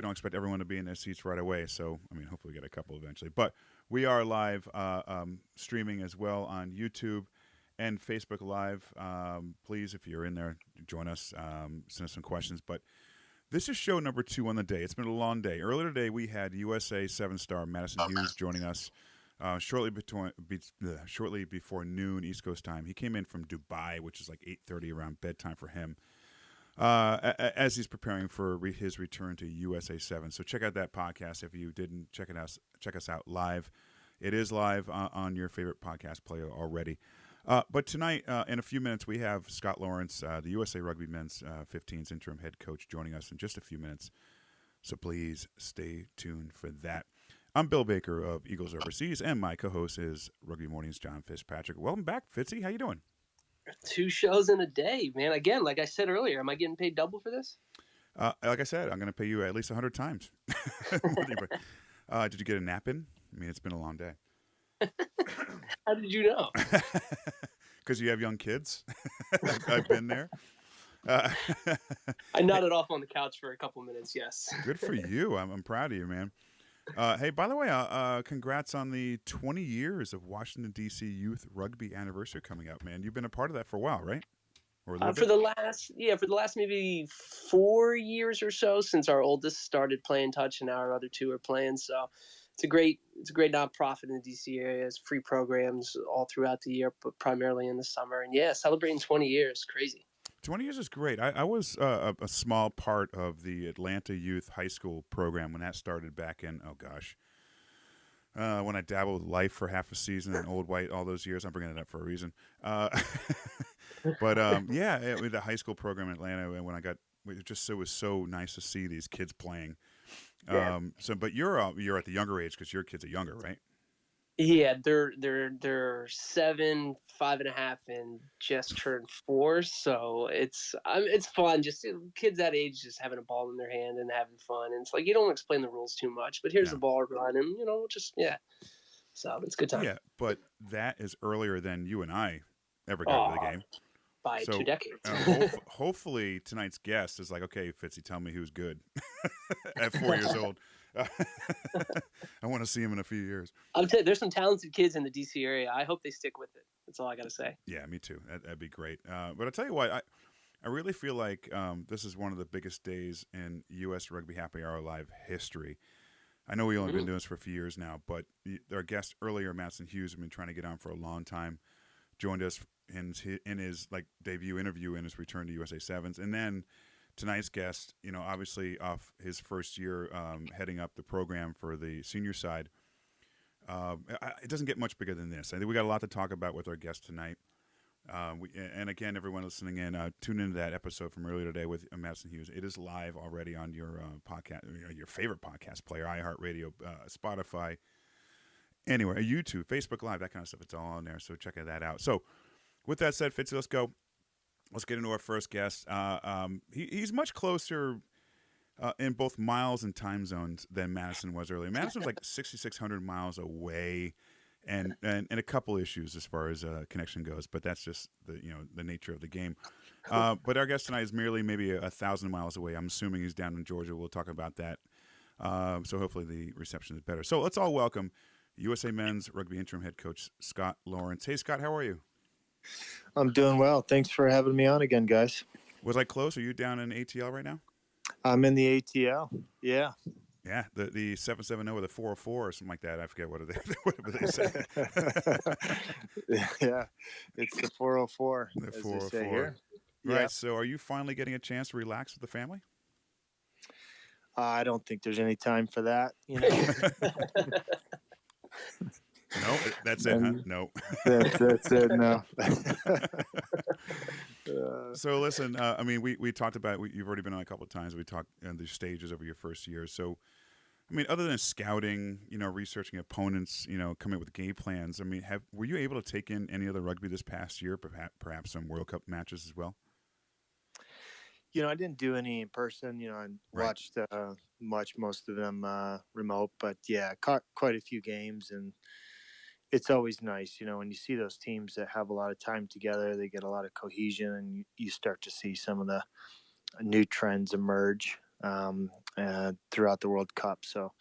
we don't expect everyone to be in their seats right away. So, I mean, hopefully, we get a couple eventually. But we are live streaming as well on YouTube and Facebook Live. Please, if you're in there, join us. Send us some questions. But this is show number 2 on the day. It's been a long day. Earlier today, we had USA 7-star Madison Hughes joining us shortly before noon East Coast time. He came in from Dubai, which is like 8:30 around bedtime for him, as he's preparing for his return to USA 7. So check out that podcast if you didn't check us out live. It is live on your favorite podcast player already. But tonight, in a few minutes, we have Scott Lawrence, the USA Rugby Men's 15's interim head coach, joining us in just a few minutes. So please stay tuned for that. I'm Bill Baker of Eagles Overseas, and my co-host is Rugby Morning's John Fitzpatrick. Welcome back, Fitzy. How you doing? 2 shows in a day, man. Again, like I said earlier, am I getting paid double for this? Like I said, I'm going to pay you at least 100 times. Did you get a nap in? I mean, it's been a long day. How did you know? Because you have young kids. I've been there. I nodded off on the couch for a couple minutes, yes. Good for you. I'm proud of you, man. Hey, by the way, congrats on the 20 years of Washington, D.C. Youth Rugby anniversary coming up, man. You've been a part of that for a while, right? Or for the last maybe 4 years or so, since our oldest started playing touch and now our other 2 are playing. So it's a great nonprofit in the D.C. area. It's free programs all throughout the year, but primarily in the summer. And yeah, celebrating 20 years, crazy. 20 years is great. I was a small part of the Atlanta Youth High School program when that started back in, when I dabbled with Life for half a season and Old White all those years. I'm bringing it up for a reason. But the high school program in Atlanta, and when I got, it was so nice to see these kids playing. Yeah. But you're at the younger age because your kids are younger, right? Yeah, they're 7, 5.5, and just turned 4. So it's fun. Just kids that age just having a ball in their hand and having fun. And it's like you don't explain the rules too much, but here's the ball run, and So it's a good time. Yeah, but that is earlier than you and I ever got to the game. By 2 decades. Hopefully tonight's guest is like, okay, Fitzy, tell me who's good at 4 years old. I want to see him in a few years. I'll tell you, there's some talented kids in the DC area. I hope they stick with it. That's all I got to say. Yeah, me too. That'd be great. But I'll tell you what, I really feel like this is one of the biggest days in U.S. Rugby Happy Hour Live history. I know we've only been doing this for a few years now, but our guest earlier, Madison Hughes, has been trying to get on for a long time. Joined us in his debut interview in his return to USA Sevens, and then tonight's guest, obviously off his first year heading up the program for the senior side. It doesn't get much bigger than this. I think we got a lot to talk about with our guest tonight. And again, everyone listening in, tune into that episode from earlier today with Madison Hughes. It is live already on your podcast, your favorite podcast player, iHeartRadio, Spotify, anywhere, YouTube, Facebook Live, that kind of stuff. It's all on there, so check that out. So with that said, Fitzy, let's go. Let's get into our first guest. He's much closer in both miles and time zones than Madison was earlier. Madison was like 6,600 miles away, and a couple issues as far as connection goes. But that's just the nature of the game. But our guest tonight is merely maybe 1,000 miles away. I'm assuming he's down in Georgia. We'll talk about that. So hopefully the reception is better. So let's all welcome USA Men's Rugby interim head coach Scott Lawrence. Hey, Scott, how are you? I'm doing well. Thanks for having me on again, guys. Was I close? Are you down in ATL right now? I'm in the ATL. Yeah. Yeah, the 770 or the 404 or something like that. I forget what they say. Yeah, it's the 404. The 404. They say here. Right. Yeah. So, are you finally getting a chance to relax with the family? I don't think there's any time for that. No, that's it, huh? No. That's it. No. So listen, I mean, we talked about. You've already been on a couple of times. We talked on the stages over your first year. So, I mean, other than scouting, researching opponents, coming up with game plans. I mean, were you able to take in any other rugby this past year? Perhaps some World Cup matches as well. I didn't do any in person. I watched most of them remote, but yeah, caught quite a few games, and it's always nice, when you see those teams that have a lot of time together, they get a lot of cohesion, and you start to see some of the new trends emerge. throughout the World Cup. So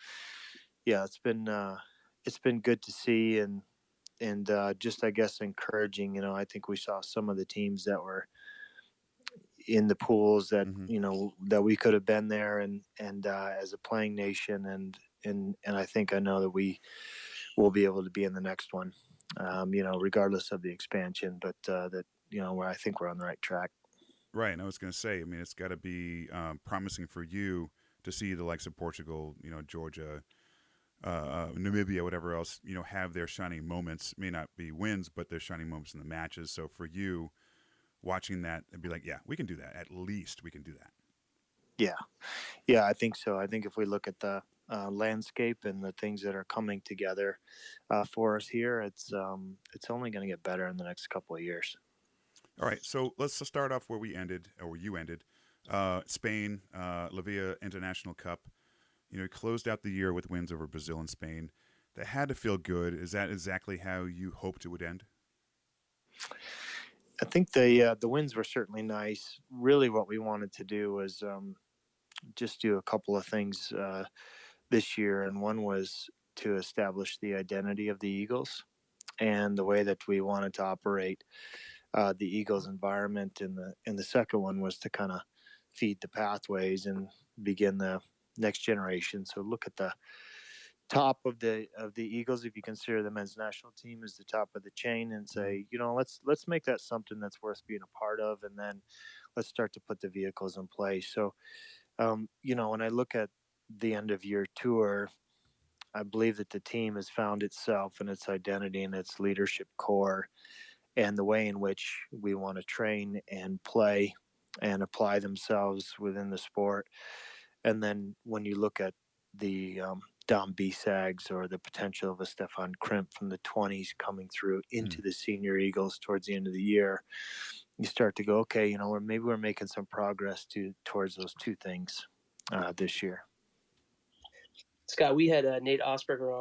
yeah, it's been good to see, and just I guess encouraging. I think we saw some of the teams that were in the pools that Hmm. that we could have been there, and as a playing nation, and I know that we will be able to be in the next one, regardless of the expansion. But that where I think we're on the right track. Right. And I was going to say, I mean, it's got to be promising for you to see the likes of Portugal, Georgia, Namibia, whatever else, have their shining moments. May not be wins, but their shining moments in the matches. So for you, watching that and be like, yeah, we can do that. At least we can do that. Yeah, yeah, I think so. I think if we look at the landscape and the things that are coming together for us here, it's only going to get better in the next couple of years. All right. So let's start off where we ended, or where you ended. Spain, La Via International Cup. You closed out the year with wins over Brazil and Spain. That had to feel good. Is that exactly how you hoped it would end? I think the wins were certainly nice. Really, what we wanted to do was just do a couple of things this year, and one was to establish the identity of the Eagles and the way that we wanted to operate the Eagles environment, and the second one was to kind of feed the pathways and begin the next generation. So look at the top of the Eagles, if you consider the men's national team as the top of the chain, and Mm-hmm. say, let's make that something that's worth being a part of, and then let's start to put the vehicles in place. So when I look at the end of year tour, I believe that the team has found itself and its identity and its leadership core, and the way in which we want to train and play and apply themselves within the sport. And then when you look at the Dom Bisags or the potential of a Stefan Krimp from the 20s coming through into the senior Eagles towards the end of the year, you start to go, okay, maybe we're making some progress towards those two things this year. Scott, we had Nate Osberger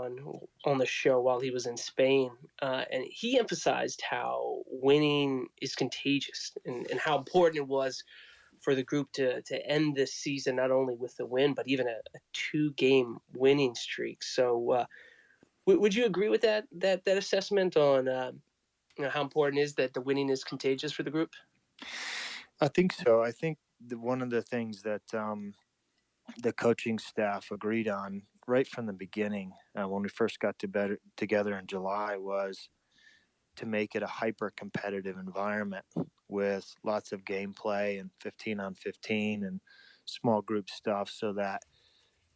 on the show while he was in Spain, and he emphasized how winning is contagious, and how important it was for the group to end this season not only with the win but even a 2-game winning streak. So, would you agree with that assessment on how important it is that the winning is contagious for the group? I think so. I think one of the things that the coaching staff agreed on right from the beginning when we first got together in July was to make it a hyper competitive environment with lots of gameplay and 15 on 15 and small group stuff, so that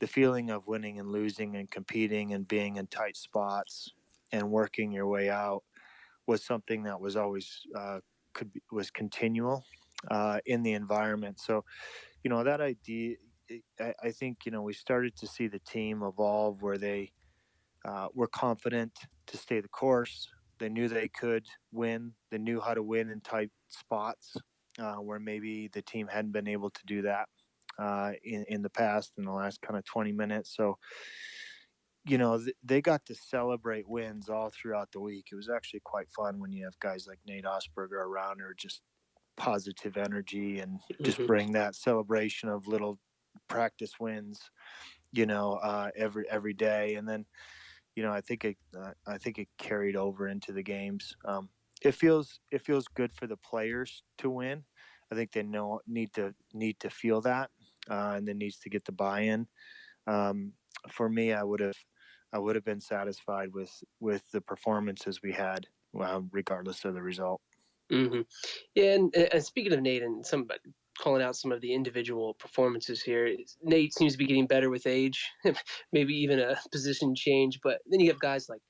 the feeling of winning and losing and competing and being in tight spots and working your way out was something that was always was continual in the environment. So that idea, I think we started to see the team evolve where they were confident to stay the course. They knew they could win. They knew how to win in tight spots where maybe the team hadn't been able to do that in the past, in the last kind of 20 minutes. So, they got to celebrate wins all throughout the week. It was actually quite fun when you have guys like Nate Osberger around, or just positive energy and just Mm-hmm. bring that celebration of little practice wins, every day. And then I think it carried over into the games. It feels good for the players to win. I think they need to feel that, and then needs to get the buy-in. Um, for me, I would have been satisfied with the performances we had, regardless of the result. Mm-hmm. Yeah, and speaking of Nate and some calling out some of the individual performances here, Nate seems to be getting better with age, maybe even a position change. But then you have guys like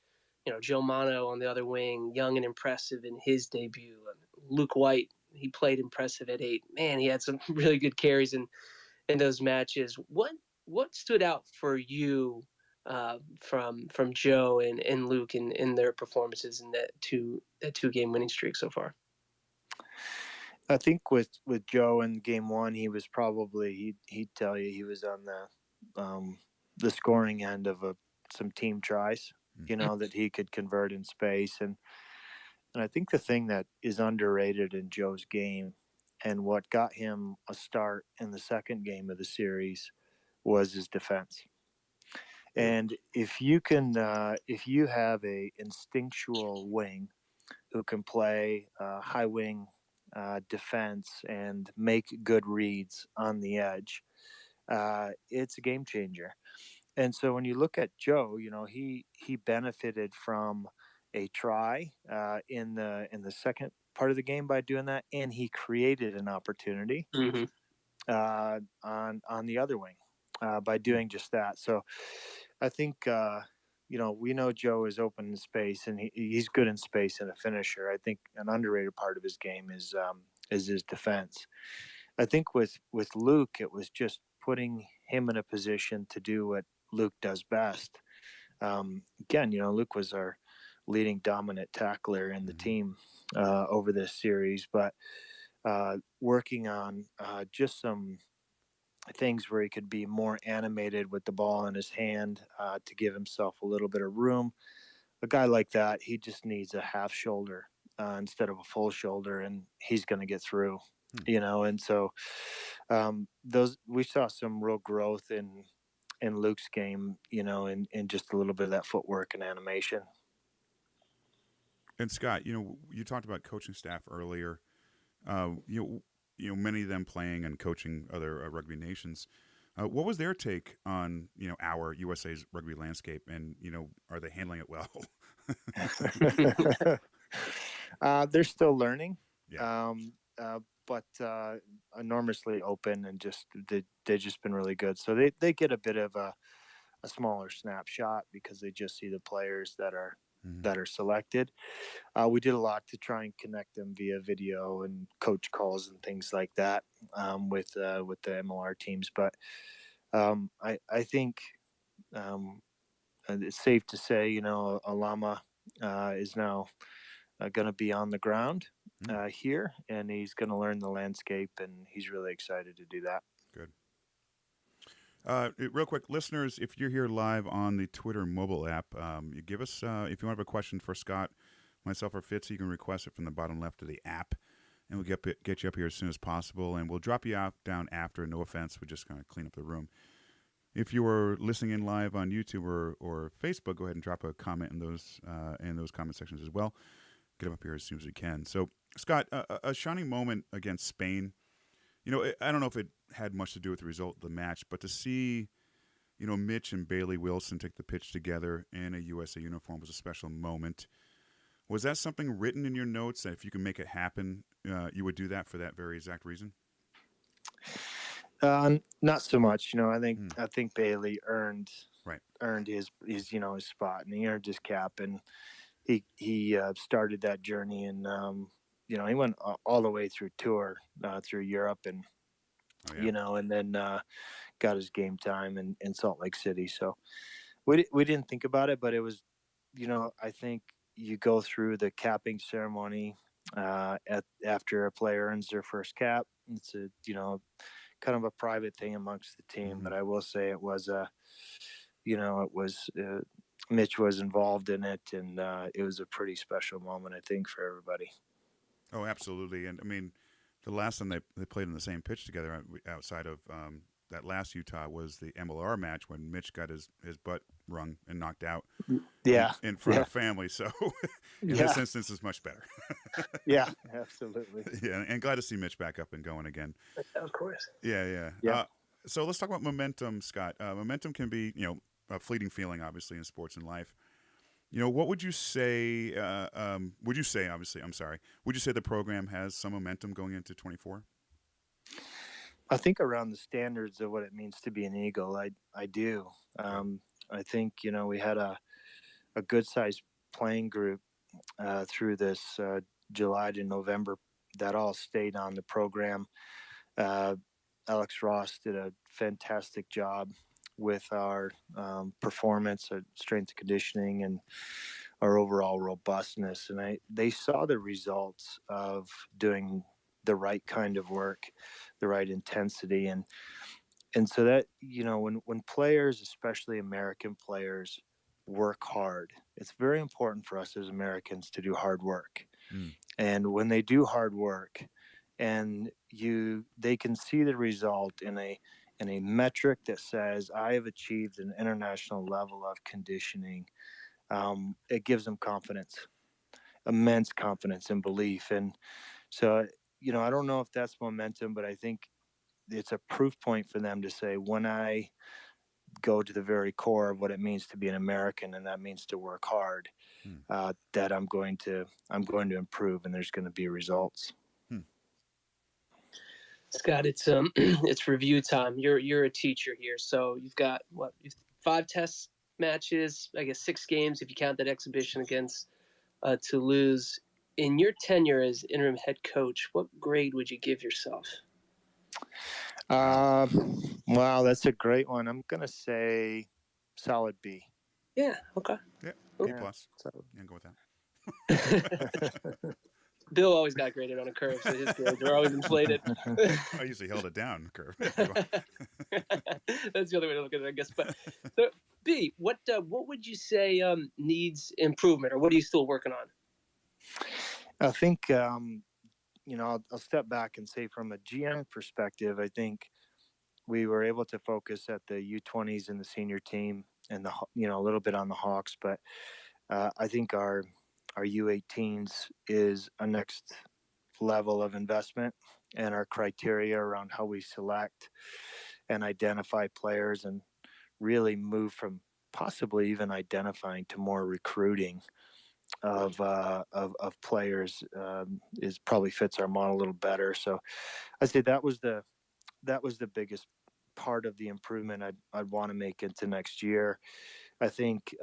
Joe Mano on the other wing, young and impressive in his debut. Luke White, he played impressive at 8. Man, he had some really good carries in those matches. What stood out for you from Joe and Luke in their performances in that 2-game winning streak so far? I think with Joe in game one, he was probably he'd tell you he was on the scoring end of some team tries, that he could convert in space, and I think the thing that is underrated in Joe's game, and what got him a start in the second game of the series, was his defense. Mm. And if you have a instinctual wing who can play high wing defense and make good reads on the edge, it's a game changer. And so when you look at Joe, he benefited from a try in the second part of the game by doing that, and he created an opportunity Mm-hmm. on the other wing by doing just that. So I think we know Joe is open in space, and he's good in space and a finisher. I think an underrated part of his game is his defense. I think with Luke, it was just putting him in a position to do what Luke does best. Again, Luke was our leading dominant tackler in the Mm-hmm. team over this series, but working on just some things where he could be more animated with the ball in his hand to give himself a little bit of room. A guy like that, he just needs a half shoulder instead of a full shoulder, and he's going to get through. Hmm. And so those we saw some real growth in Luke's game, in just a little bit of that footwork and animation. And Scott, you talked about coaching staff earlier. Many of them playing and coaching other rugby nations. What was their take on our USA's rugby landscape, and are they handling it well? They're still learning, Yeah. but enormously open, and they've just been really good. So they get a bit of a smaller snapshot because they just see the players that are Mm-hmm. selected. We did a lot to try and connect them via video and coach calls and things like that with the MLR teams. But I think it's safe to say, Alama is now going to be on the ground Mm. here, and he's going to learn the landscape, and he's really excited to do that. Good. Real quick, listeners, if you're here live on the Twitter mobile app, you give us if you want to have a question for Scott, myself, or Fitz, you can request it from the bottom left of the app, and we'll get you up here as soon as possible, and we'll drop you down after. No offense, we just kind of clean up the room. If you are listening in live on YouTube or Facebook, go ahead and drop a comment in those comment sections as well. Get them up here as soon as we can. So, Scott, a shining moment against Spain. I don't know if it had much to do with the result of the match, but to see, Mitch and Bailey Wilson take the pitch together in a USA uniform was a special moment. Was that something written in your notes that if you can make it happen, you would do that for that very exact reason? Not so much. I Hmm. think Bailey earned Right. his his spot, and he earned his cap, and he started that journey, and he went all the way through tour through Europe, and Oh yeah. and then got his game time in Salt Lake City. So we didn't think about it, but it was, I think you go through the capping ceremony after a player earns their first cap. It's a kind of a private thing amongst the team, Mm-hmm. but I will say it was Mitch was involved in it, and it was a pretty special moment, I think, for everybody. Oh, absolutely. And I mean, the last time they played on the same pitch together outside of that last Utah was the MLR match when Mitch got his butt wrung and knocked out Yeah, in front of family. So in this yeah, instance, it's much better. yeah, absolutely. Yeah, and glad to see Mitch back up and going again. Of course. Yeah, yeah. Yeah. So let's talk about momentum, Scott. Momentum can be, a fleeting feeling, obviously, in sports and life. What would you say? Would you say, obviously, I'm sorry, would you say the program has some momentum going into 24? I think around the standards of what it means to be an Eagle, I do. I think we had a good sized playing group through this July to November that all stayed on the program. Uh, Alex Ross did a fantastic job with our performance, our strength and conditioning, and our overall robustness. And they saw the results of doing the right kind of work, the right intensity, and so that when players, especially American players, work hard, it's very important for us as Americans to do hard work. Mm. And when they do hard work, and they can see the result in and a metric that says I have achieved an international level of conditioning, it gives them confidence, immense confidence and belief. And so, I don't know if that's momentum, but I think it's a proof point for them to say, when I go to the very core of what it means to be an American, and that means to work hard, Hmm. that I'm going to improve, and there's going to be results. Hmm. Scott, it's it's review time. You're a teacher here, so you've got what, 5 test matches, I guess 6 games if you count that exhibition against Toulouse. In your tenure as interim head coach, what grade would you give yourself? Wow. Wow, that's a great one. I'm gonna say solid B. Yeah. Okay. Yeah. B plus. So. Yeah, go with that. Bill always got graded on a curve, so his grades were always inflated. I usually held it down curve. That's the other way to look at it, I guess. But so, B, what would you say needs improvement, or what are you still working on? I think I'll step back and say, from a GM perspective, I think we were able to focus at the U20s and the senior team, and a little bit on the Hawks, but I think our U18s is a next level of investment, and our criteria around how we select and identify players, and really move from possibly even identifying to more recruiting of players, is probably fits our model a little better. So I say that was the biggest part of the improvement I'd want to make into next year. I think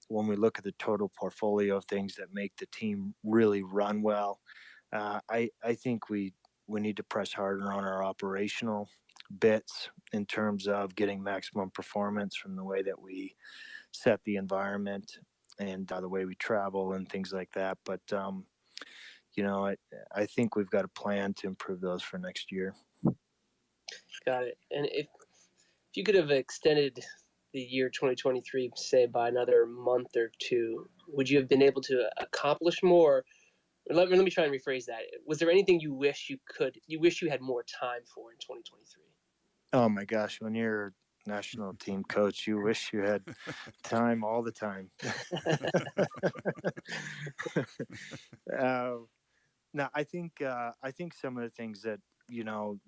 when we look at the total portfolio of things that make the team really run well, I think we need to press harder on our operational bits in terms of getting maximum performance from the way that we set the environment, and the way we travel and things like that. But I think we've got a plan to improve those for next year. Got it. And if you could have extended the year 2023, say, by another month or two, would you have been able to accomplish more? Let me try and rephrase that. Was there anything you wish you had more time for in 2023? Oh my gosh, when you're national team coach, you wish you had time all the time. No, I think some of the things that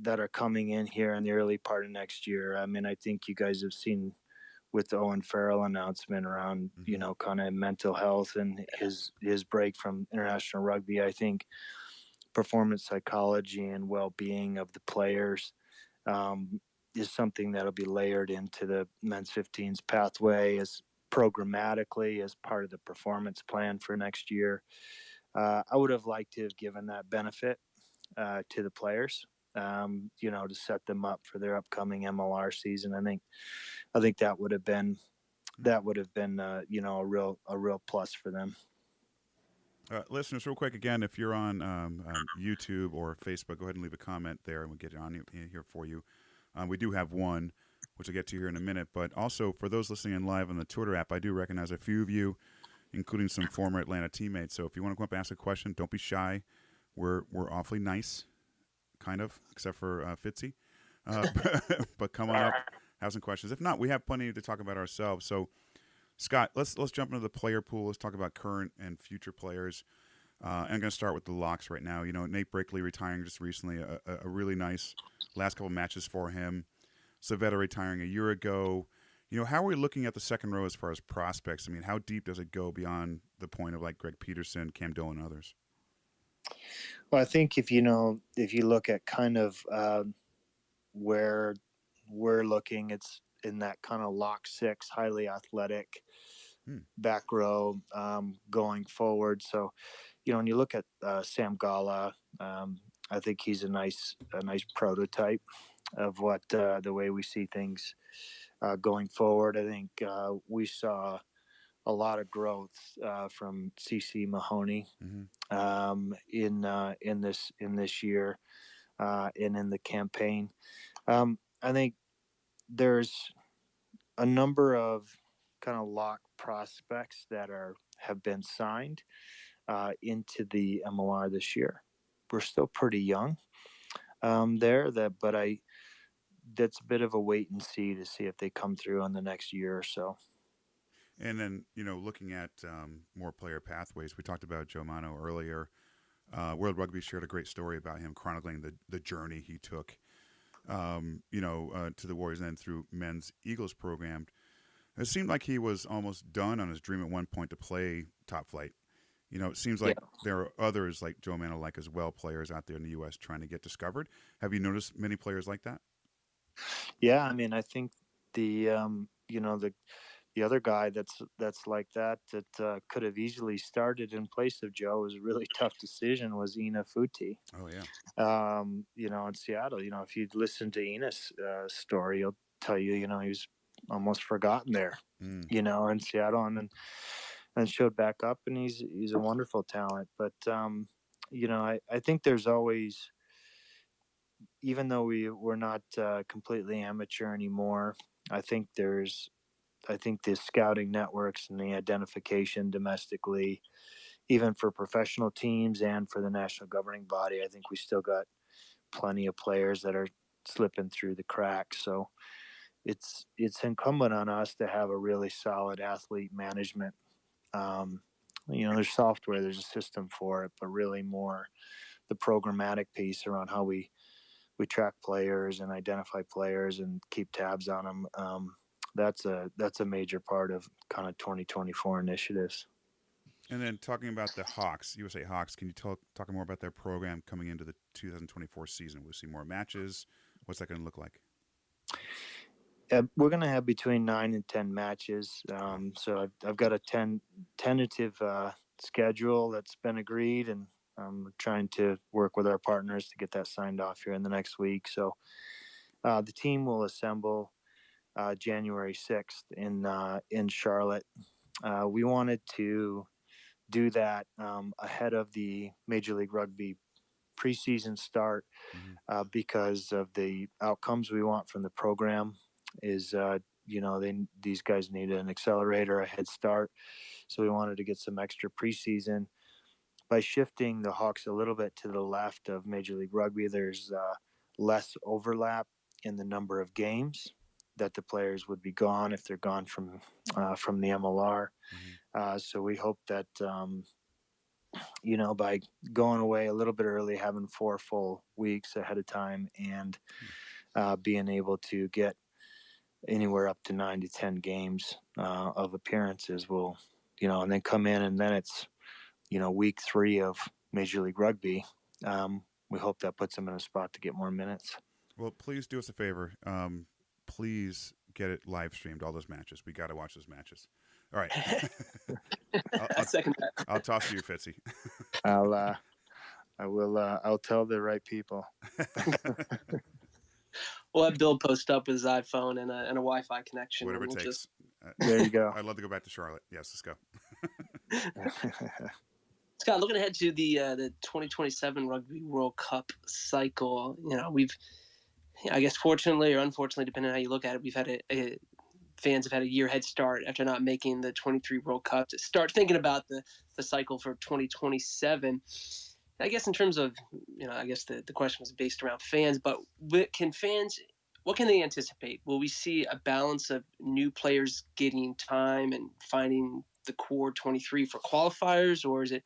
that are coming in here in the early part of next year. I mean, I think you guys have seen with the Owen Farrell announcement around kind of mental health and his break from international rugby. I think performance psychology and well-being of the players is something that'll be layered into the men's 15s pathway as programmatically as part of the performance plan for next year. I would have liked to have given that benefit to the players, to set them up for their upcoming MLR season. I think that would have been a real plus for them. Listeners, real quick again, if you're on YouTube or Facebook, go ahead and leave a comment there, and we'll get it on here for you. We do have one, which I'll get to here in a minute. But also, for those listening in live on the Twitter app, I do recognize a few of you, including some former Atlanta teammates. So if you want to come up and ask a question, don't be shy. We're awfully nice, kind of, except for Fitzy. But come on up, have some questions. If not, we have plenty to talk about ourselves. So, Scott, let's jump into the player pool. Let's talk about current and future players. I'm going to start with the locks right now. Nate Brickley retiring just recently, a really nice last couple matches for him. Savetta retiring a year ago. How are we looking at the second row as far as prospects? I mean, how deep does it go beyond the point of like Greg Peterson, Cam Dillon, and others? Well, I think if you look at kind of where we're looking, it's in that kind of lock 6, highly athletic back row going forward. So, when you look at Sam Gala, I think he's a nice prototype of what the way we see things going forward. I think we saw a lot of growth from CC Mahoney in this year and in the campaign. I think there's a number of kind of lock prospects that have been signed into the MLR this year. We're still pretty young but that's a bit of a wait and see to see if they come through in the next year or so. And then, looking at more player pathways, we talked about Joe Mano earlier. World Rugby shared a great story about him chronicling the journey he took, to the Warriors and then through men's Eagles program. It seemed like he was almost done on his dream at one point to play top flight. It seems Yeah. like there are others like Joe Mano, like as well, players out there in the U.S. trying to get discovered. Have you noticed many players like that? Yeah, I mean, I think the the other guy that's like that could have easily started in place of Joe was a really tough decision was Ina Futi. Oh yeah. In Seattle, if you'd listen to Ina's story, he'll tell you, he was almost forgotten there, Mm. in Seattle, and showed back up, and he's a wonderful talent. But I think there's always, even though we're not completely amateur anymore, I think the scouting networks and the identification domestically, even for professional teams and for the national governing body, I think we still got plenty of players that are slipping through the cracks. So it's incumbent on us to have a really solid athlete management. Um, there's software, there's a system for it, but really more the programmatic piece around how we track players and identify players and keep tabs on them. That's a major part of kind of 2024 initiatives. And then talking about the Hawks, USA Hawks, can you talk more about their program coming into the 2024 season? We'll see more matches. What's that going to look like? We're going to have between 9 and 10 matches. So I've got a tentative schedule that's been agreed, and I'm trying to work with our partners to get that signed off here in the next week. So the team will assemble January 6th in Charlotte. We wanted to do that ahead of the Major League Rugby preseason start because of the outcomes we want from the program. Is these guys needed an accelerator, a head start, so we wanted to get some extra preseason. By shifting the Hawks a little bit to the left of Major League Rugby, there's less overlap in the number of games that the players would be gone if they're gone from the MLR. So we hope that by going away a little bit early, having 4 full weeks ahead of time, and being able to get anywhere up to 9 to 10 games of appearances will, and then come in, and then it's, week 3 of Major League Rugby. We hope that puts them in a spot to get more minutes. Well, please do us a favor. Please get it live streamed, all those matches. We got to watch those matches. All right. I'll toss to you, Fitzy. I'll tell the right people. We'll have Bill post up with his iPhone and a Wi-Fi connection. Whatever it takes. There you go. I'd love to go back to Charlotte. Yes, let's go. Scott, looking ahead to the 2027 Rugby World Cup cycle, I guess fortunately or unfortunately, depending on how you look at it, we've had fans have had a year head start after not making the 23 World Cup to start thinking about the cycle for 2027. I guess in terms of, I guess the question was based around fans, but what can they anticipate? Will we see a balance of new players getting time and finding the core 23 for qualifiers, or is it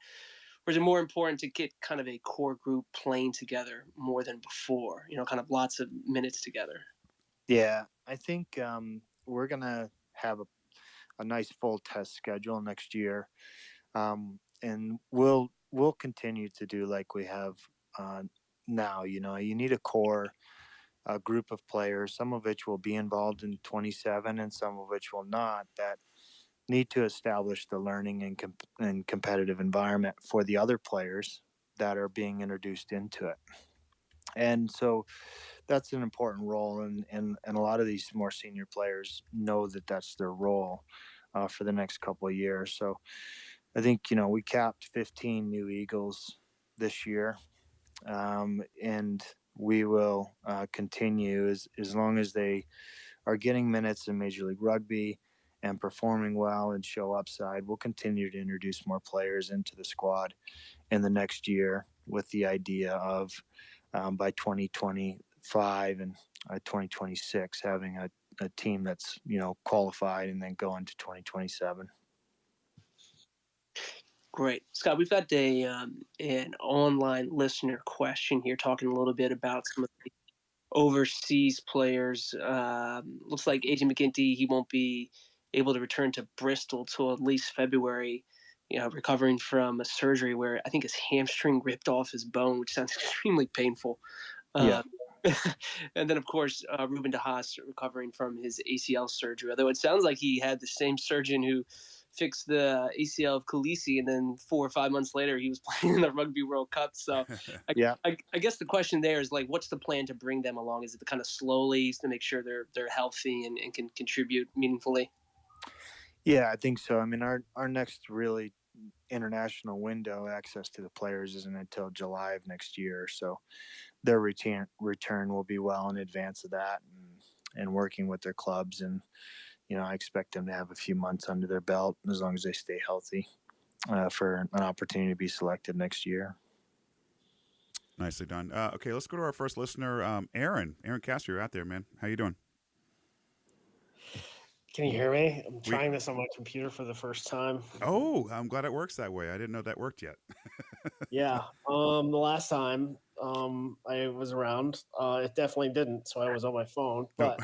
more important to get kind of a core group playing together more than before, kind of lots of minutes together? Yeah, I think we're going to have a nice full test schedule next year. And we'll continue to do like we have now. You need a core group of players, some of which will be involved in 27 and some of which will not, that need to establish the learning and competitive environment for the other players that are being introduced into it. And so that's an important role, and a lot of these more senior players know that that's their role for the next couple of years. So I think we capped 15 new Eagles this year, and we will continue as long as they are getting minutes in Major League Rugby and performing well and show upside. We'll continue to introduce more players into the squad in the next year with the idea of by 2020 2025 and 2026, having a team that's, qualified and then go into 2027. Great, Scott. We've got an online listener question here, talking a little bit about some of the overseas players. Looks like Agent McGinty, he won't be able to return to Bristol till at least February. Recovering from a surgery where I think his hamstring ripped off his bone, which sounds extremely painful. Yeah. And then, of course, Ruben DeHaas recovering from his ACL surgery. Although it sounds like he had the same surgeon who fixed the ACL of Khaleesi, and then 4 or 5 months later, he was playing in the Rugby World Cup. So, Yeah. I guess the question there is like, what's the plan to bring them along? Is it to kind of slowly to make sure they're healthy and can contribute meaningfully? Yeah, I think so. I mean, our next really international window access to the players isn't until July of next year, so their return will be well in advance of that, and working with their clubs. And I expect them to have a few months under their belt as long as they stay healthy, for an opportunity to be selected next year. Nicely done. Okay, let's go to our first listener, Aaron. Aaron Castro, you're out there, man. How you doing? Can you hear me? I'm We. trying this on my computer for the first time. Oh, I'm glad it works that way. I didn't know that worked yet. Yeah. The last time I was around, it definitely didn't, so I was on my phone. Nope.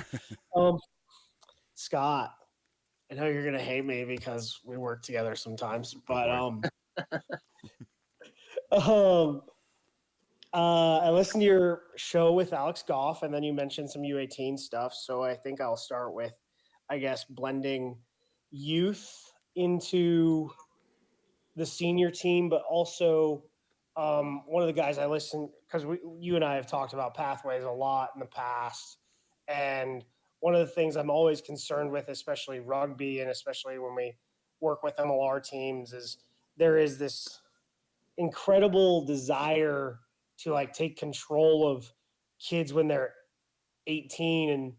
But Scott, I know you're gonna hate me because we work together sometimes, but um I listened to your show with Alex Goff, and then you mentioned some U18 stuff. So I think I'll start with, I guess, blending youth into the senior team, but also one of the guys I listen, because you and I have talked about pathways a lot in the past, and one of the things I'm always concerned with, especially rugby, and especially when we work with MLR teams, is there is this incredible desire to like take control of kids when they're 18, and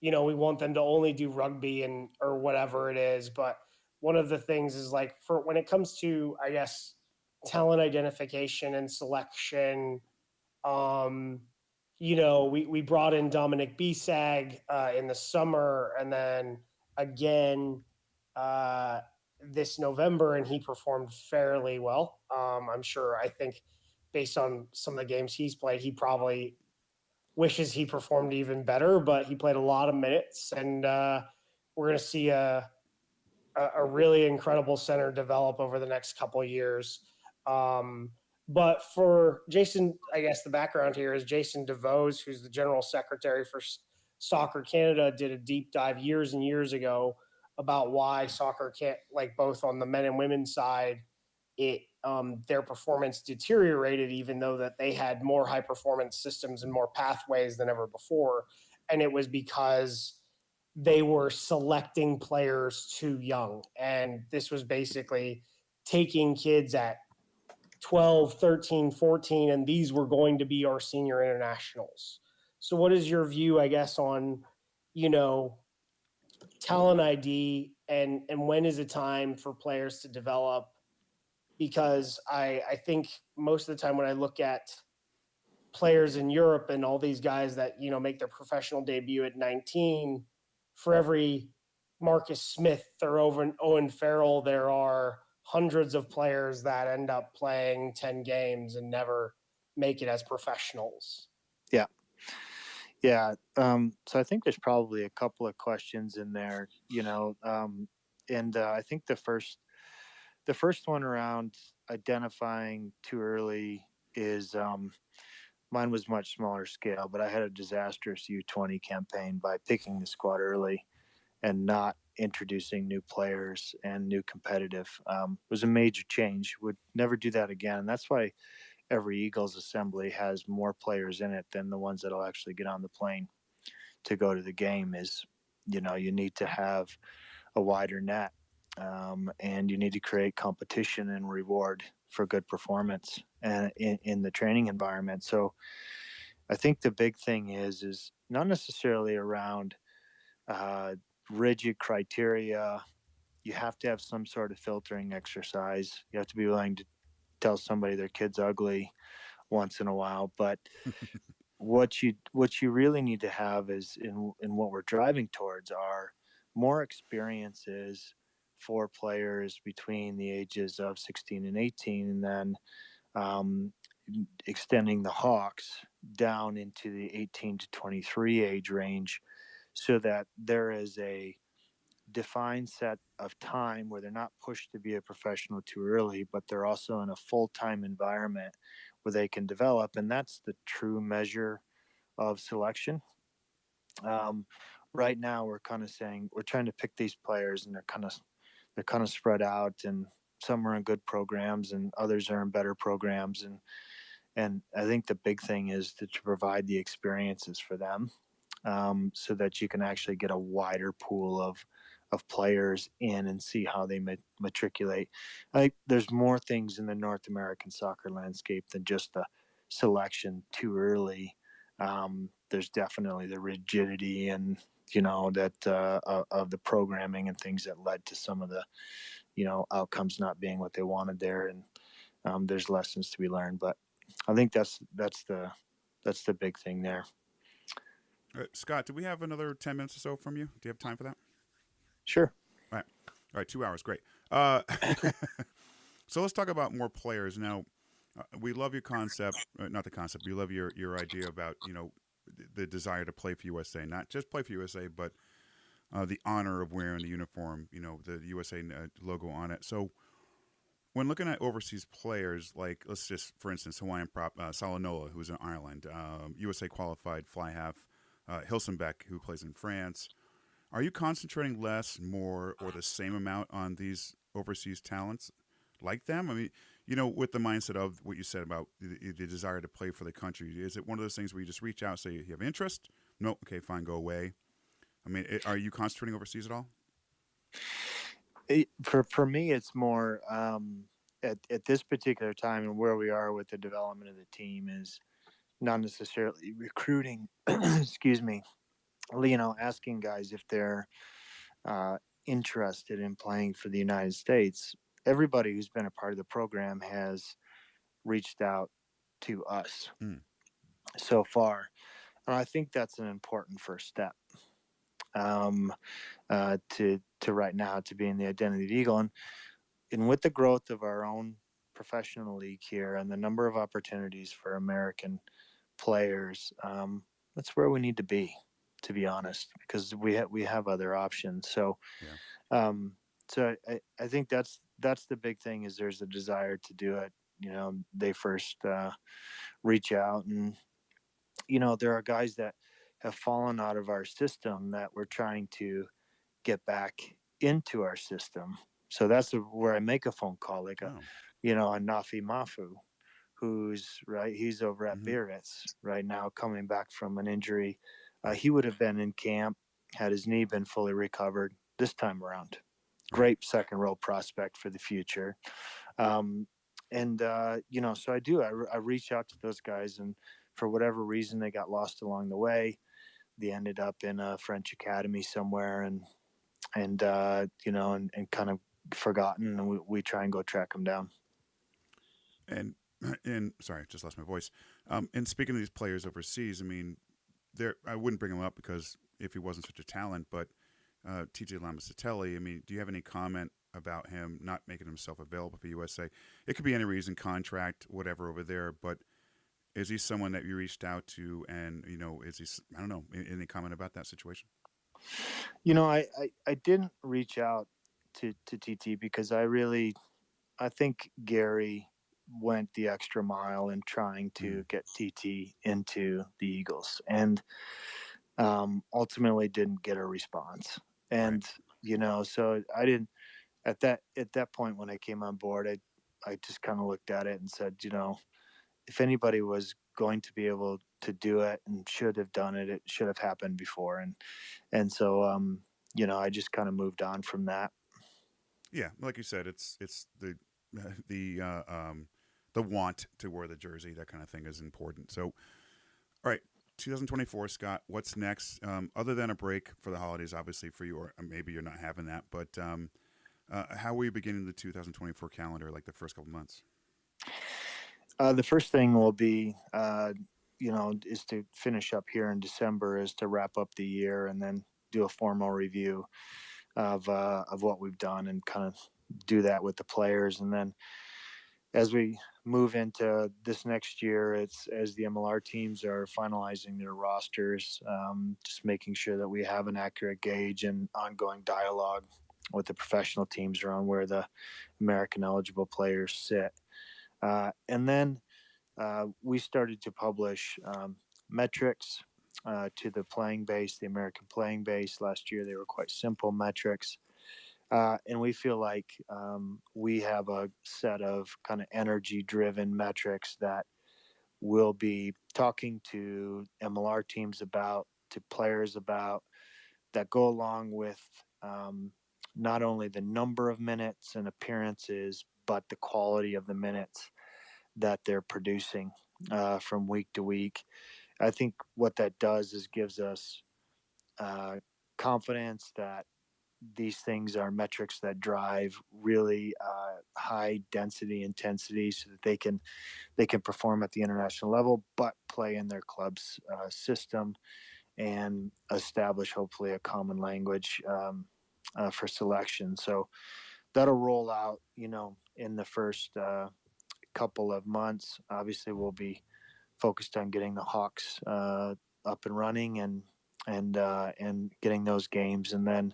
we want them to only do rugby and or whatever it is. But one of the things is like, for when it comes to, I guess, talent identification and selection, um we brought in Dominic Bisag in the summer, and then again uh this November, and he performed fairly well. I'm sure, I think based on some of the games he's played, he probably wishes he performed even better, but he played a lot of minutes, and we're going to see a really incredible center develop over the next couple of years. But for Jason, I guess the background here is Jason DeVos, who's the general secretary for Soccer Canada, did a deep dive years and years ago about why soccer can't, like both on the men and women's side, their performance deteriorated, even though that they had more high performance systems and more pathways than ever before. And it was because they were selecting players too young. And this was basically taking kids at 12, 13, 14, and these were going to be our senior internationals. So what is your view, I guess, on, talent ID, and when is it time for players to develop? Because I think most of the time when I look at players in Europe and all these guys that make their professional debut at 19, for every Marcus Smith or Owen Farrell, there are hundreds of players that end up playing 10 games and never make it as professionals. Yeah. Yeah. So I think there's probably a couple of questions in there, and I think the first one around identifying too early is, mine was much smaller scale, but I had a disastrous U20 campaign by picking the squad early and not introducing new players and new competitive. Was a major change. Would never do that again. And that's why every Eagles assembly has more players in it than the ones that'll actually get on the plane to go to the game. Is, you need to have a wider net, and you need to create competition and reward for good performance and in the training environment. So I think the big thing is not necessarily around rigid criteria. You have to have some sort of filtering exercise. You have to be willing to tell somebody their kid's ugly once in a while, but what you really need to have is in what we're driving towards are more experiences for players between the ages of 16 and 18, and then um, extending the Hawks down into the 18 to 23 age range, so that there is a defined set of time where they're not pushed to be a professional too early, but they're also in a full-time environment where they can develop. And that's the true measure of selection. Um, right now, we're kind of saying we're trying to pick these players, and they're kind of spread out, and some are in good programs, and others are in better programs, and I think the big thing is to provide the experiences for them, so that you can actually get a wider pool of players in and see how they matriculate. I think there's more things in the North American soccer landscape than just the selection too early. There's definitely the rigidity and that of the programming and things that led to some of the outcomes not being what they wanted there, and there's lessons to be learned. But I think that's the big thing there. Scott, do we have another 10 minutes or so from you? Do you have time for that? Sure. All right. All right, 2 hours. Great. So let's talk about more players. Now, we love your concept, not the concept, we love your idea about, the desire to play for USA, not just play for USA, but the honor of wearing the uniform, the USA logo on it. So when looking at overseas players, like let's just, for instance, Hawaiian prop Salanoa, who's in Ireland, USA qualified fly half, Hilsenbeck, who plays in France. Are you concentrating less, more, or the same amount on these overseas talents like them? I mean, with the mindset of what you said about the desire to play for the country, is it one of those things where you just reach out, say you have interest? No, okay, fine, go away. I mean, are you concentrating overseas at all? For me, it's more at this particular time and where we are with the development of the team is not necessarily recruiting. Excuse me. Asking guys if they're uh, interested in playing for the United States. Everybody who's been a part of the program has reached out to us Mm, so far, and I think that's an important first step. Um, to right now to being the identity eagle, and with the growth of our own professional league here and the number of opportunities for American players, that's where we need to be honest, because we have other options. So, yeah. um, I think that's the big thing is there's a desire to do it. They first reach out, and there are guys that have fallen out of our system that we're trying to get back into our system. So that's where I make a phone call, like Oh. a Nafi Mafu, who's right. He's over at Mm-hmm. Biarritz right now, coming back from an injury. He would have been in camp had his knee been fully recovered this time around. Right. Great second row prospect for the future. Um, and so I do. I reach out to those guys, and for whatever reason, they got lost along the way. They ended up in a French academy somewhere, and kind of forgotten, and we try and go track them down. And sorry, just lost my voice. And speaking of these players overseas, I mean, I wouldn't bring him up because if he wasn't such a talent, but TJ Lamasatelli, I mean, do you have any comment about him not making himself available for USA? It could be any reason, contract, whatever over there, but is he someone that you reached out to, and is he? I don't know. Any comment about that situation? I didn't reach out to TT because I think Gary went the extra mile in trying Mm, to get TT into the Eagles, and ultimately didn't get a response. right. And so I didn't at that point when I came on board. I just kind of looked at it and said, if anybody was going to be able to do it and should have done it, it should have happened before. And so I just kind of moved on from that. Yeah, like you said, it's the the want to wear the jersey, that kind of thing is important. So, all right, 2024, Scott. What's next? Other than a break for the holidays, obviously for you, or maybe you're not having that. But how are you beginning the 2024 calendar? Like the first couple months? The first thing will be is to finish up here in December, is to wrap up the year and then do a formal review of what we've done and kind of do that with the players. And then as we move into this next year, it's as the MLR teams are finalizing their rosters, just making sure that we have an accurate gauge and ongoing dialogue with the professional teams around where the American eligible players sit. And then we started to publish metrics to the playing base, the American playing base. Last year, they were quite simple metrics. And we feel like we have a set of kind of energy driven metrics that we'll be talking to MLR teams about, to players about, that go along with not only the number of minutes and appearances, but the quality of the minutes that they're producing from week to week. I think what that does is gives us confidence that these things are metrics that drive really high density intensity so that they can perform at the international level but play in their club's system and establish hopefully a common language for selection. So that'll roll out in the first couple of months. Obviously we'll be focused on getting the Hawks up and running and getting those games, and then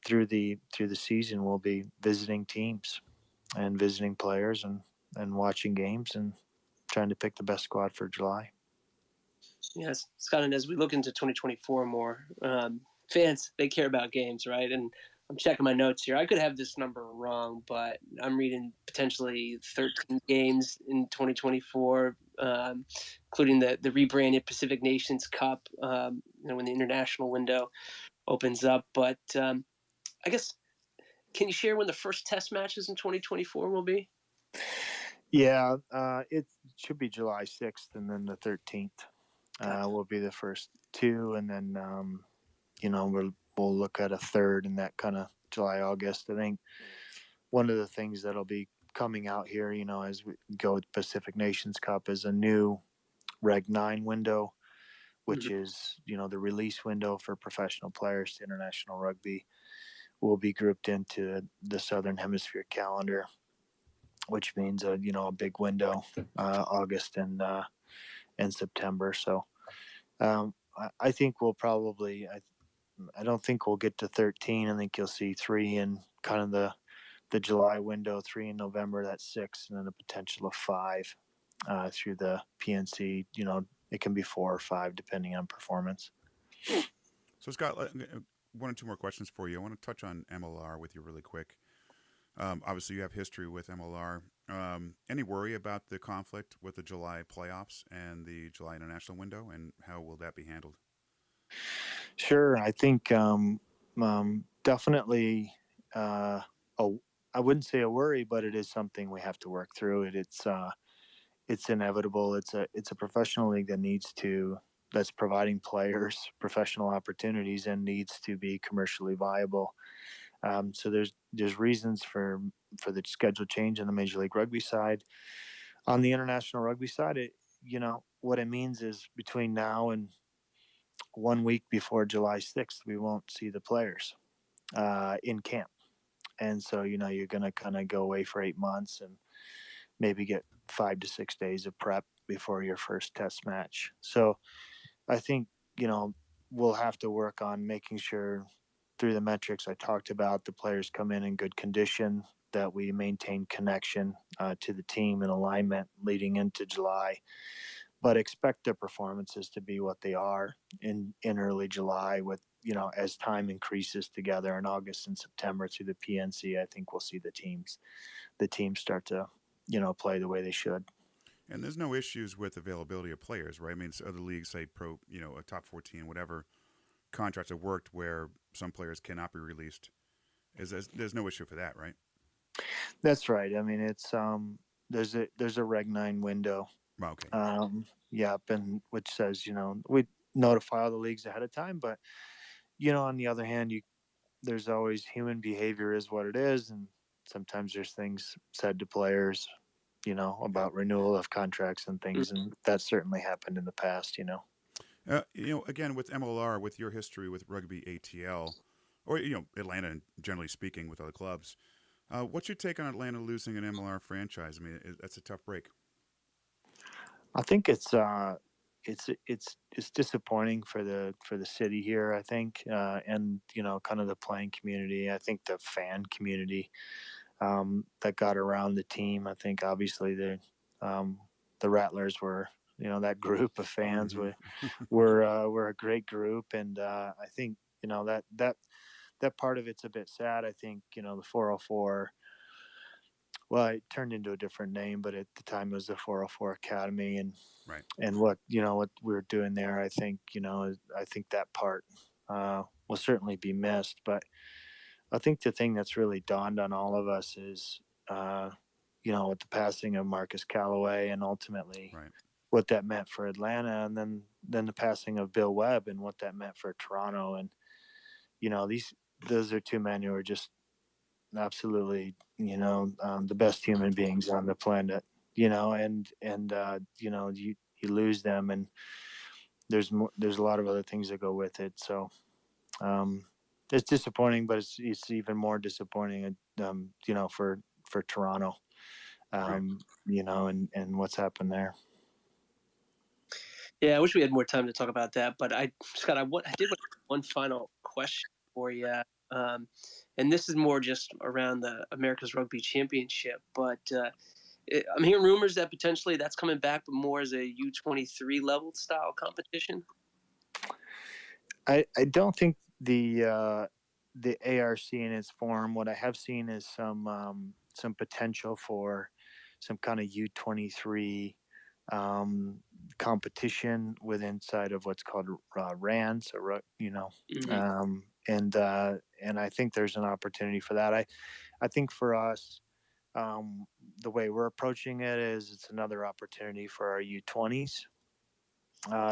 through the season, we'll be visiting teams and visiting players and watching games and trying to pick the best squad for July. Yes, Scott, and as we look into 2024 more, fans, they care about games, right? And I'm checking my notes here. I could have this number wrong, but I'm reading potentially 13 games in 2024, including the rebranded Pacific Nations Cup, when the international window opens up. But I guess, can you share when the first test matches in 2024 will be? Yeah, it should be July 6th, and then the 13th will be the first two, and then we'll look at a third in that kind of July, August. I think one of the things that'll be coming out here, as we go with Pacific Nations Cup, is a new Reg 9 window, which is the release window for professional players to international rugby. Will be grouped into the Southern Hemisphere calendar, which means a big window, August and September. So I think we'll probably I don't think we'll get to 13. I think you'll see 3 in kind of the July window, 3 in November, that's 6, and then a potential of 5 through the PNC. It can be 4 or 5 depending on performance. So, Scott, one or two more questions for you. I want to touch on MLR with you really quick. Obviously, you have history with MLR. Any worry about the conflict with the July playoffs and the July international window, and how will that be handled? Sure, I think definitely. I wouldn't say a worry, but it is something we have to work through. It's inevitable. It's a professional league that's providing players professional opportunities and needs to be commercially viable. So there's reasons for the schedule change on the Major League Rugby side. On the international rugby side, what it means is between now and 1 week before July 6th, we won't see the players in camp. And so, you're going to kind of go away for 8 months and maybe get 5 to 6 days of prep before your first test match. So I think, we'll have to work on making sure through the metrics I talked about, the players come in good condition, that we maintain connection to the team and alignment leading into July, but expect their performances to be what they are in early July with, as time increases together in August and September through the PNC. I think we'll see the teams start to, play the way they should. And there's no issues with availability of players, right? I mean, other leagues say a top 14, whatever contracts have worked where some players cannot be released. There's no issue for that, right? That's right. I mean, it's there's a Reg 9 window. Okay. Yep, and which says we notify all the leagues ahead of time, but on the other hand, there's always human behavior is what it is, and sometimes there's things said to players about renewal of contracts and Mm. things, and that certainly happened in the past. Again, with MLR, with your history with Rugby ATL, or Atlanta, generally speaking, with other clubs, what's your take on Atlanta losing an MLR franchise? I mean, that's a tough break. I think it's disappointing for the city here. I think, and kind of the playing community. I think the fan community that got around the team. I think obviously the Rattlers were, that group of fans were a great group, and I think that part of it's a bit sad. I think the 404. Well, it turned into a different name, but at the time it was the 404 Academy, and Right. what what we were doing there. I think I think that part will certainly be missed, but I think the thing that's really dawned on all of us is, with the passing of Marcus Calloway, and ultimately Right. what that meant for Atlanta, and then the passing of Bill Webb and what that meant for Toronto. And those are two men who are just absolutely the best human beings on the planet. You lose them, and there's a lot of other things that go with it. So um, it's disappointing, but it's even more disappointing, for Toronto, Right. and what's happened there. Yeah, I wish we had more time to talk about that. But Scott, I did one final question for you, and this is more just around the America's Rugby Championship. But I'm hearing rumors that potentially that's coming back, but more as a U23 level style competition. I don't think the ARC in its form. What I have seen is some potential for some kind of U23 competition with inside of what's called RAN. So Mm-hmm. and I think there's an opportunity for that. I think for us, the way we're approaching it is it's another opportunity for our U20s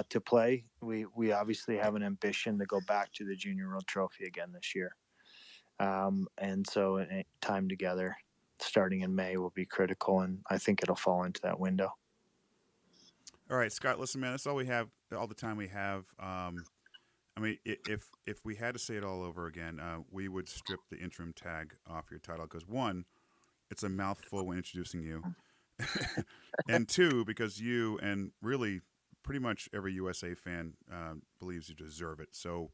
to play. We obviously have an ambition to go back to the Junior World Trophy again this year, and so time together starting in May will be critical, and I think it'll fall into that window. All right, Scott. Listen, man, that's all we have. All the time we have. I mean, if we had to say it all over again, we would strip the interim tag off your title because one, it's a mouthful when introducing you, and two, because you and really pretty much every USA fan believes you deserve it. So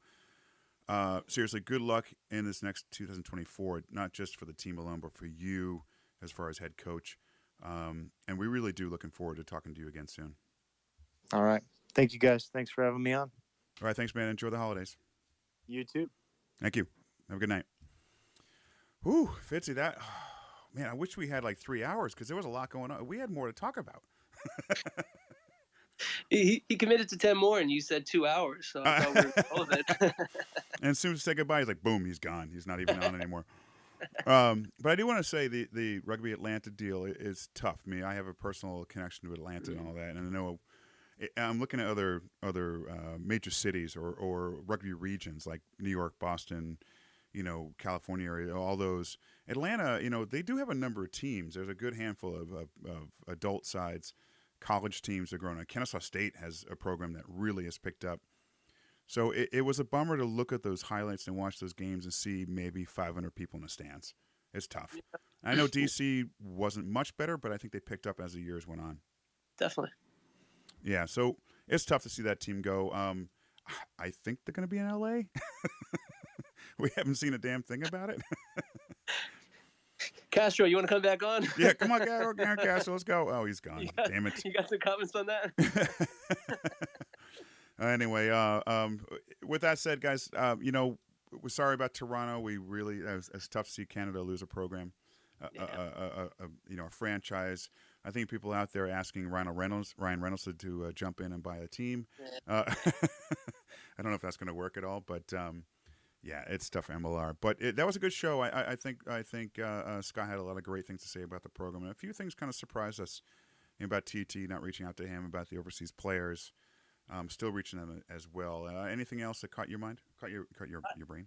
seriously, good luck in this next 2024, not just for the team alone, but for you as far as head coach. And we really do looking forward to talking to you again soon. All right. Thank you, guys. Thanks for having me on. All right. Thanks, man. Enjoy the holidays. You too. Thank you. Have a good night. Whew, Fitzy, that, man, I wish we had like 3 hours because there was a lot going on. We had more to talk about. He committed to 10 more, and you said 2 hours, so I thought we were all of it. And as soon as we say goodbye, he's like, boom, he's gone. He's not even on anymore. But I do want to say the Rugby Atlanta deal is tough. I mean, I have a personal connection to Atlanta and all that, and I know I'm looking at other major cities or rugby regions like New York, Boston, California area, all those. Atlanta, they do have a number of teams. There's a good handful of adult sides. College teams are growing. Kennesaw State has a program that really has picked up. So it was a bummer to look at those highlights and watch those games and see maybe 500 people in the stands. It's tough. I know DC wasn't much better, but I think they picked up as the years went on. Definitely. Yeah, so it's tough to see that team go. I think they're going to be in LA. We haven't seen a damn thing about it. Castro, you want to come back on? Yeah, come on, Castro, let's go. Oh, he's gone. Damn it. You got some comments on that? Anyway, with that said, guys, we're sorry about Toronto. We really it's tough to see Canada lose a program, a franchise. I think people out there asking Ryan Reynolds to jump in and buy a team. I don't know if that's going to work at all, but yeah, it's tough for MLR. But that was a good show. I think Scott had a lot of great things to say about the program, and a few things kind of surprised us about TT not reaching out to him, about the overseas players. Still reaching them as well. Anything else that caught your mind? Caught your brain?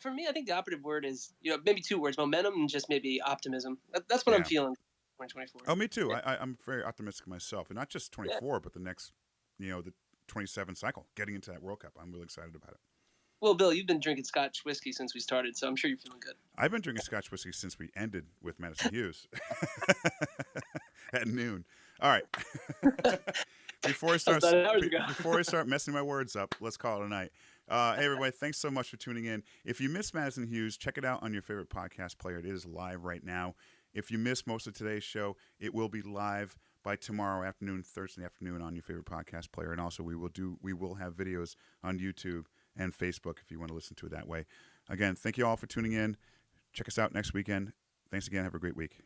For me, I think the operative word is maybe two words: momentum and just maybe optimism. That's what I'm feeling. 2024. Oh, me too. Yeah. I'm very optimistic myself, and not just 24, but the next, the 27 cycle, getting into that World Cup. I'm really excited about it. Well, Bill, you've been drinking Scotch whiskey since we started, so I'm sure you're feeling good. I've been drinking Scotch whiskey since we ended with Madison Hughes at noon. All right. Before I start messing my words up, let's call it a night. Hey, everybody, thanks so much for tuning in. If you missed Madison Hughes, check it out on your favorite podcast player. It is live right now. If you missed most of today's show, it will be live by tomorrow afternoon, Thursday afternoon on your favorite podcast player. And also we will have videos on YouTube and Facebook if you want to listen to it that way. Again, thank you all for tuning in. Check us out next weekend. Thanks again. Have a great week.